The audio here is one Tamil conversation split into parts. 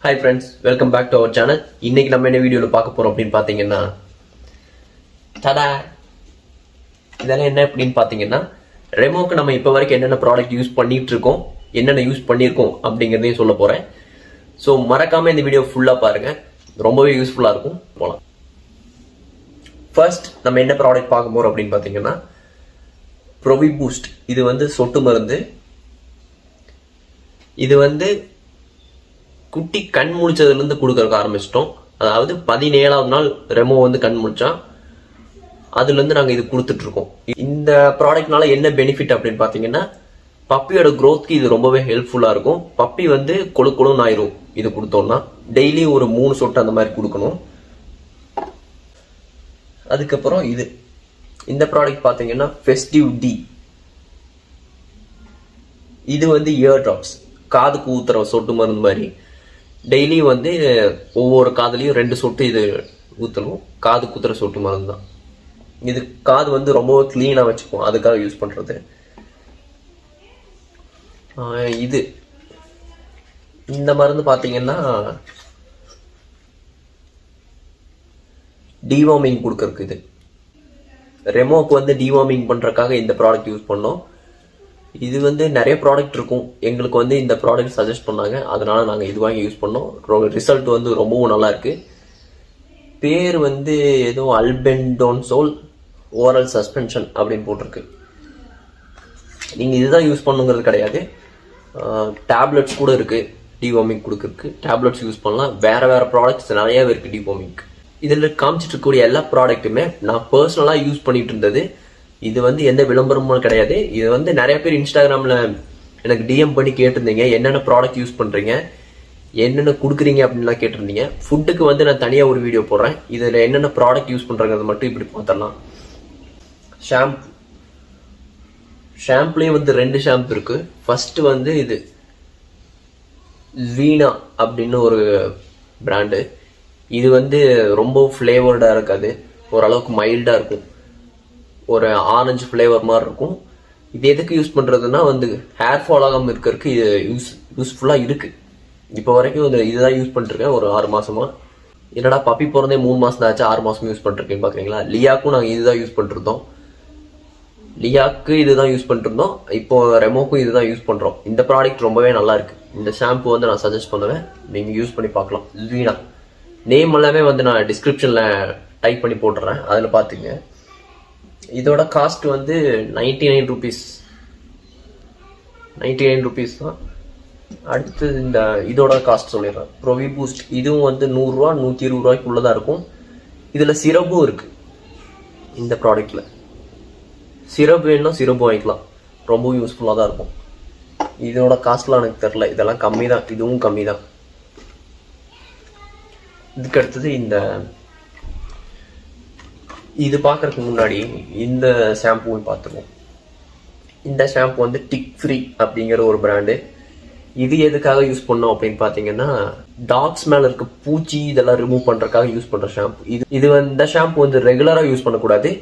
Hi friends, welcome back to our channel. இன்னைக்கு நம்ம என்ன வீடியோல பார்க்க போறோம் அப்படின்னு பாத்தீங்கன்னா தடா இதெல்லாம் என்ன அப்படின்னு பாத்தீங்கன்னா ரெமோக்கு நம்ம இப்ப வரைக்கும் என்னென்ன ப்ராடக்ட் யூஸ் பண்ணிட்டு இருக்கோம், என்னென்ன யூஸ் பண்ணியிருக்கோம் அப்படிங்கறதையும் சொல்ல போறேன். ஸோ மறக்காம இந்த வீடியோ ஃபுல்லா பாருங்க, ரொம்பவே யூஸ்ஃபுல்லா இருக்கும். போலாம். ஃபர்ஸ்ட் நம்ம என்ன ப்ராடக்ட் பார்க்க போறோம் அப்படின்னு பாத்தீங்கன்னா ப்ரோவி பூஸ்ட். இது வந்து சொட்டு மருந்து. இது வந்து குட்டி கண் முழிச்சதுல இருந்து கொடுக்கறதுக்கு ஆரம்பிச்சிட்டோம். அதாவது 17ஆவது நாள் ரெமோ வந்து கண் முழிச்சா அதுல இருந்து நாங்க இது கொடுத்துட்டு இருக்கோம். இந்த ப்ராடக்ட்னால என்ன பெனிஃபிட் அப்படின்னு பாத்தீங்கன்னா பப்பியோட க்ரோத்க்கு இது ரொம்பவே ஹெல்ப்ஃபுல்லா இருக்கும். பப்பி வந்து கொழு கொழுன்னு ஆயிரும் இது கொடுத்தோம்னா. டெய்லி ஒரு 3 சொட்டு அந்த மாதிரி கொடுக்கணும். அதுக்கப்புறம் இந்த ப்ராடக்ட் பாத்தீங்கன்னா ஃபெஸ்டிவ் டி. இது வந்து இயர் ட்ராப்ஸ், காதுக்கு ஊத்துற சொட்டு மருந்து மாதிரி. டெய்லி வந்து ஒவ்வொரு காதுலயும் 2 சொட்டு இது ஊத்தணும். காது குத்துற சொட்டு மருந்து தான் இது. காது வந்து ரொம்ப கிளீனா வச்சுக்கும், அதுக்காக யூஸ் பண்றது. இந்த மருந்து பாத்தீங்கன்னா டிவார்மிங் கொடுக்கறதுக்கு. இது ரெமோக்கு வந்து டிவார்மிங் பண்றதுக்காக இந்த ப்ராடக்ட் யூஸ் பண்ணோம். இது வந்து நிறைய ப்ராடக்ட் இருக்கும், எங்களுக்கு வந்து இந்த ப்ராடக்ட் சஜஸ்ட் பண்ணாங்க, அதனால நாங்க இது வாங்கி யூஸ் பண்ணோம். ரிசல்ட் வந்து ரொம்பவும் நல்லா இருக்கு. பேர் வந்து ஏதோ அல்பெண்டோன்சோல் ஓரல் சஸ்பென்ஷன் அப்படின்னு போட்டிருக்கு. நீங்க இதுதான் யூஸ் பண்ணுங்கிறது கிடையாது, டேப்லெட்ஸ் கூட இருக்கு டிவார்மிங் கொடுக்கறதுக்கு. டேப்லெட்ஸ் யூஸ் பண்ணலாம். வேற வேற ப்ராடக்ட்ஸ் நிறையவே இருக்கு டிவார்மிங். இதுல காமிச்சிட்டு இருக்கக்கூடிய எல்லா ப்ராடக்ட்டுமே நான் பர்சனலா யூஸ் பண்ணிட்டு இருந்தது. இது வந்து எந்த விளம்பரமும் கிடையாது. இது வந்து நிறைய பேர் இன்ஸ்டாகிராம்ல எனக்கு டிஎம் பண்ணி கேட்டிருந்தீங்க, என்னென்ன ப்ராடக்ட் யூஸ் பண்றீங்க, என்னென்ன கொடுக்குறீங்க அப்படின்லாம் கேட்டிருந்தீங்க. ஃபுட்டுக்கு வந்து நான் தனியா ஒரு வீடியோ போடுறேன். இதுல என்னென்ன ப்ராடக்ட் யூஸ் பண்றாங்க மட்டும் இப்படி பார்த்துடலாம். ஷாம்புலயும் வந்து 2 ஷாம்பு இருக்கு. ஃபர்ஸ்ட் வந்து இது வீணா அப்படின்னு ஒரு பிராண்டு. இது வந்து ரொம்ப ஃபிளேவர்டா இருக்காது, ஓரளவுக்கு மைல்டா இருக்கும், ஒரு ஆரஞ்சு ஃபிளேவர் மாதிரி இருக்கும். இது எதுக்கு யூஸ் பண்றதுன்னா வந்து ஹேர் ஃபால் ஆகாம இருக்கிறதுக்கு இது யூஸ்ஃபுல்லா இருக்கு. இப்போ வரைக்கும் இதுதான் யூஸ் பண்ணிருக்கேன் ஒரு 6 மாசமா. என்னடா பப்பி பிறந்தே 3 மாசம் ஆச்சு 6 மாசம் யூஸ் பண்ணிருக்கேன்னு பாக்குறீங்களா? லியாக்கும் நாங்க இதுதான் யூஸ் பண்ணிருந்தோம். லியாக்கு இதுதான் யூஸ் பண்ணிருந்தோம். இப்போ ரெமோக்கும் இதுதான் யூஸ் பண்றோம். இந்த ப்ராடக்ட் ரொம்பவே நல்லா இருக்கு. இந்த ஷாம்பு வந்து நான் சஜஸ்ட் பண்ணுவேன், நீங்க யூஸ் பண்ணி பார்க்கலாம். வீணா நேம் எல்லாமே வந்து நான் டிஸ்கிரிப்ஷன்ல டைப் பண்ணி போட்டுறேன், அதுல பாத்துங்க. இதோட காஸ்ட் வந்து 99 ருபீஸ். 99 ருபீஸ் தான். அடுத்து இதோட காஸ்ட் சொல்லிடுறேன். ப்ரோவி பூஸ்ட் இதுவும் வந்து 100 ரூபா 120 ரூபாய்க்குள்ளதான் இருக்கும். இதுல சிரப்பும் இருக்கு. இந்த ப்ராடக்ட்ல சிரப் வேணும்னா சிரப்பு வாங்கிக்கலாம், ரொம்ப யூஸ்ஃபுல்லா தான் இருக்கும். இதோட காஸ்ட்லாம் எனக்கு தெரியல, இதெல்லாம் கம்மி தான், இதுவும் கம்மி தான். இதுக்கு அடுத்தது இது பாக்குறதுக்கு முன்னாடி இந்த ஷாம்புவும் பார்த்துருவோம். இந்த ஷாம்பு வந்து டிக் ஃப்ரீ அப்படிங்கிற ஒரு பிராண்டு. இது எதுக்காக யூஸ் பண்ணோம் அப்படின்னு பாத்தீங்கன்னா டாக்ஸ் மேல இருக்க பூச்சி இதெல்லாம் ரிமூவ் பண்றதுக்காக யூஸ் பண்ற ஷாம்பு. இது இந்த ஷாம்பு வந்து ரெகுலரா யூஸ் பண்ணக்கூடாது,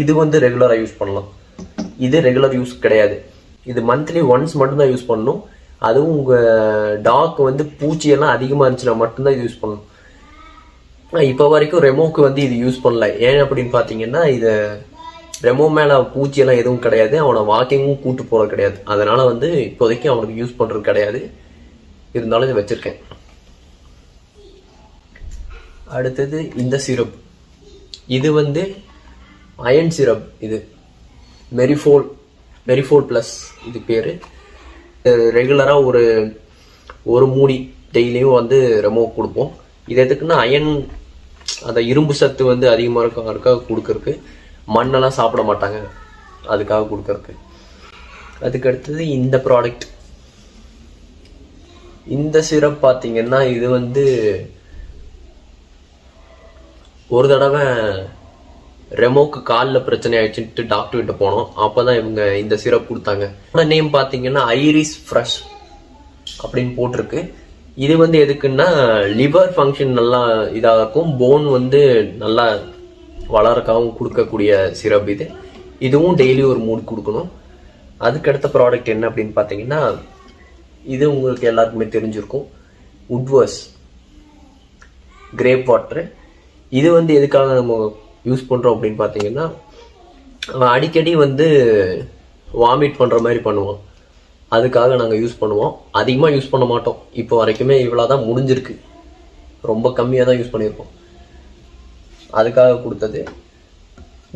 இது வந்து ரெகுலரா யூஸ் பண்ணலாம். இது ரெகுலர் யூஸ் கிடையாது, இது மந்த்லி ஒன்ஸ் மட்டும்தான் யூஸ் பண்ணணும். அதுவும் உங்க டாக் வந்து பூச்சி எல்லாம் அதிகமா இருந்துச்சுன்னா மட்டும்தான் யூஸ் பண்ணணும். இப்ப வரைக்கும் ரெமோக்கு வந்து இது யூஸ் பண்ணல. ஏன் அப்படின்னு பாத்தீங்கன்னா இது ரெமோ மேல பூச்சி எல்லாம் எதுவும் கிடையாது, அவனை வாக்கிங்கும் கூட்டு போறது கிடையாது. அதனால வந்து இப்போதைக்கு அவனுக்கு யூஸ் பண்றது கிடையாது. இருந்தாலும் இதை வச்சிருக்கேன். அடுத்தது இந்த சிரப். இது வந்து அயன் சிரப். இது மெரிஃபோல் பிளஸ் இது பேரு. ரெகுலரா ஒரு மூடி டெய்லியும் வந்து ரெமோ கொடுப்போம். இது எதுக்குன்னா அயன், அந்த இரும்பு சத்து வந்து அதிகமா அதுக்காக கொடுக்கறதுக்கு. மண்ணெல்லாம் சாப்பிட மாட்டாங்க, அதுக்காக கொடுக்கறதுக்கு. அதுக்கு அடுத்தது இந்த ப்ராடக்ட். இந்த சிரப் பாத்தீங்கன்னா இது வந்து ஒரு தடவை ரெமோக்கு காலில் பிரச்சனை ஆயிடுச்சுட்டு டாக்டர் கிட்ட போனோம். அப்பதான் இவங்க இந்த சிரப் கொடுத்தாங்க. நேம் பாத்தீங்கன்னா ஐரிஸ் ஃப்ரெஷ் அப்படின்னு போட்டிருக்கு. இது வந்து எதுக்குன்னா லிவர் ஃபங்க்ஷன் நல்லா இதாக இருக்கும், போன் வந்து நல்லா வளரக்காகவும் கொடுக்கக்கூடிய சிரப் இது. இதுவும் டெய்லி ஒரு 3 கொடுக்கணும். அதுக்கு அடுத்த ப்ராடக்ட் என்ன அப்படின்னு பாத்தீங்கன்னா இது உங்களுக்கு எல்லாருக்குமே தெரிஞ்சிருக்கும். உட்வர்ஸ் கிரேப் வாட்டர். இது வந்து எதுக்காக நம்ம யூஸ் பண்ணுறோம் அப்படின்னு பார்த்தீங்கன்னா, அவன் அடிக்கடி வந்து வாமிட் பண்ணுற மாதிரி பண்ணுவான். அதுக்காக நாங்கள் யூஸ் பண்ணுவோம். அதிகமாக யூஸ் பண்ண மாட்டோம். இப்போ வரைக்குமே இவ்வளோ தான் முடிஞ்சிருக்கு. ரொம்ப கம்மியாக தான் யூஸ் பண்ணியிருக்கோம். அதுக்காக கொடுத்தது.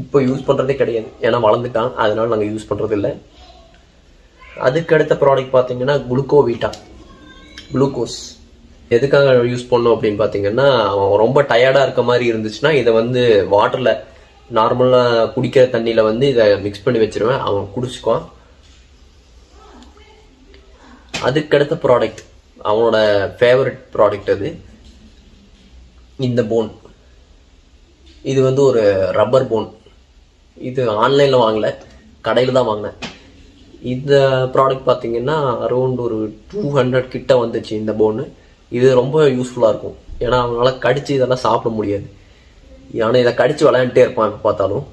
இப்போ யூஸ் பண்ணுறதே கிடையாது, ஏன்னா வளர்ந்துட்டான். அதனால நாங்கள் யூஸ் பண்ணுறது இல்லை. அதுக்கு அடுத்த ப்ராடக்ட் பார்த்தீங்கன்னா குளுக்கோவிட்டா, குளுக்கோஸ். எதுக்காக யூஸ் பண்ணோம் அப்படின்னு பார்த்தீங்கன்னா, அவன் ரொம்ப டயர்டாக இருக்க மாதிரி இருந்துச்சுன்னா இதை வந்து வாட்டரில் நார்மலாக குடிக்கிற தண்ணியில் வந்து இதை மிக்ஸ் பண்ணி வச்சிருவேன், அவன் குடிச்சுக்குவான். அதுக்கடுத்த ப்ராடக்ட் அவனோட ஃபேவரட் ப்ராடக்ட் அது, இந்த போன். இது வந்து ஒரு ரப்பர் போன். இது ஆன்லைனில் வாங்கலை, கடையில் தான் வாங்கினேன். இந்த ப்ராடக்ட் பார்த்தீங்கன்னா அரௌண்ட் ஒரு 200 கிட்ட வந்துச்சு இந்த போனு. இது ரொம்ப யூஸ்ஃபுல்லாக இருக்கும், ஏன்னா அவனால் கடிச்சு இதெல்லாம் சாப்பிட முடியாது. ஆனால் இதை கடிச்சு விளையாண்டுட்டே இருப்பான் எப்போ பார்த்தாலும்.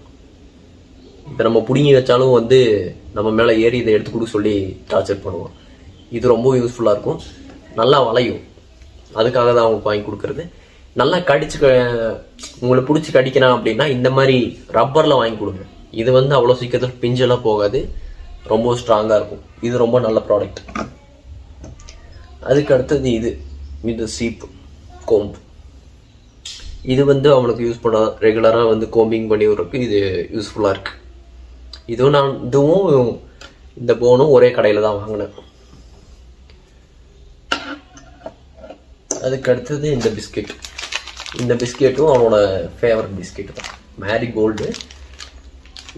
இதை நம்ம பிடுங்கி வச்சாலும் வந்து நம்ம மேலே ஏறி இதை எடுத்து கொடுக்க சொல்லி டார்ச்சர் பண்ணுவான். இது ரொம்ப யூஸ்ஃபுல்லாக இருக்கும், நல்லா வளையும். அதுக்காக தான் அவங்க வாங்கி கொடுக்குறது. நல்லா கடிச்சு உங்களை பிடிச்சி கடிக்கிறான் அப்படின்னா இந்த மாதிரி ரப்பரில் வாங்கி கொடுங்க. இது வந்து அவ்வளோ சீக்கிரத்தில் பிஞ்செல்லாம் போகாது, ரொம்ப ஸ்ட்ராங்காக இருக்கும். இது ரொம்ப நல்ல ப்ராடக்ட். அதுக்கு அடுத்தது இது சீப் கோம்பு. இது வந்து அவனுக்கு யூஸ் பண்ண ரெகுலராக வந்து கோம்பிங் பண்ணி விடுறதுக்கு இது யூஸ்ஃபுல்லாக இருக்குது. இதுவும் இந்த போனும் ஒரே கடையில் தான் வாங்கினேன். அதுக்கு அடுத்தது இந்த பிஸ்கெட். இந்த பிஸ்கெட்டும் அவனோட ஃபேவரட் பிஸ்கெட் தான், மேரிகோல்டு.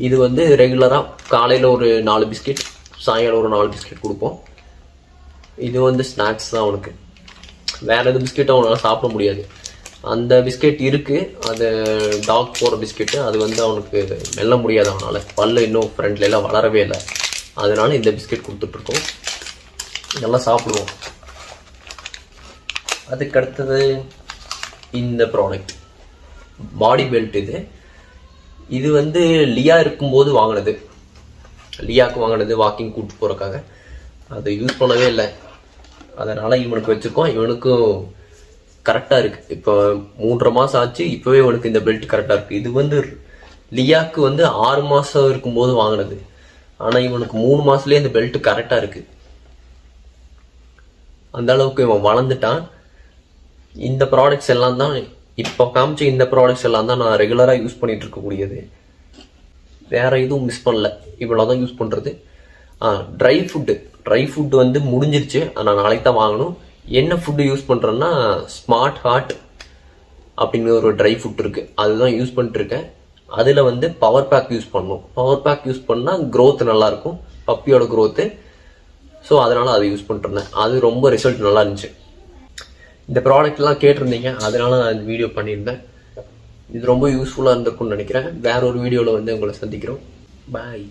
இது வந்து ரெகுலராக காலையில் ஒரு 4 பிஸ்கெட், சாயங்காலம் ஒரு 4 பிஸ்கெட் கொடுப்போம். இது வந்து ஸ்நாக்ஸ் தான் அவனுக்கு. வேறு எது பிஸ்கெட்டும் அவனால் சாப்பிட முடியாது. அந்த பிஸ்கெட் இருக்குது, அது டாக் போகிற பிஸ்கெட்டு. அது வந்து அவனுக்கு மெல்ல முடியாது, அவனால் பல்லு இன்னும் ஃப்ரண்ட்லாம் வளரவே இல்லை. அதனால இந்த பிஸ்கெட் கொடுத்துட்ருக்கோம், நல்லா சாப்பிடுவோம். அதுக்கு அடுத்தது இந்த ப்ராடக்ட் பாடி பெல்ட். இது வந்து லியா இருக்கும்போது வாங்கினது, லியாவுக்கு வாங்கினது வாக்கிங் கூப்பிட்டு போகிறக்காக. அதை யூஸ் பண்ணவே இல்லை, அதனால் இவனுக்கு வச்சுருக்கோம். இவனுக்கும் கரெக்டாக இருக்குது. இப்போ 3.5 மாதம் ஆச்சு, இப்போவே இவனுக்கு இந்த பெல்ட் கரெக்டாக இருக்குது. இது வந்து லியாவுக்கு வந்து 6 மாதம் இருக்கும்போது வாங்கினது. ஆனால் இவனுக்கு 3 மாதத்துலேயே இந்த பெல்ட் கரெக்டாக இருக்குது. அந்த அளவுக்கு இவன் வளர்ந்துட்டான். இந்த ப்ராடக்ட்ஸ் எல்லாம் தான் இப்போ காமிச்ச இந்த ப்ராடக்ட்ஸ் எல்லாம் தான் நான் ரெகுலராக யூஸ் பண்ணிட்டு இருக்கக்கூடியது. வேற எதுவும் மிஸ் பண்ணல, இவ்வளோதான் யூஸ் பண்ணுறது. ட்ரை ஃபுட்டு வந்து முடிஞ்சிருச்சு, நான் நாளைக்கு தான் வாங்கணும். என்ன ஃபுட்டு யூஸ் பண்ணுறேன்னா ஸ்மார்ட் ஹார்ட் அப்படிங்கிற ஒரு ட்ரை ஃபுட் இருக்குது, அதுதான் யூஸ் பண்ணிட்டுருக்கேன். அதில் வந்து பவர் பேக் யூஸ் பண்ணணும். பவர் பேக் யூஸ் பண்ணால் க்ரோத் நல்லாயிருக்கும், பப்பியோட க்ரோத்து. ஸோ அதனால் அதை யூஸ் பண்ணிட்டுருந்தேன். அது ரொம்ப ரிசல்ட் நல்லா இருந்துச்சு. இந்த ப்ராடக்ட்லாம் கேட்டிருந்தீங்க, அதனால நான் இந்த வீடியோ பண்ணியிருந்தேன். இது ரொம்ப யூஸ்ஃபுல்லாக இருந்திருக்கும்னு நினைக்கிறேன். வேற ஒரு வீடியோவில் வந்து உங்களை சந்திக்கிறோம். பாய்.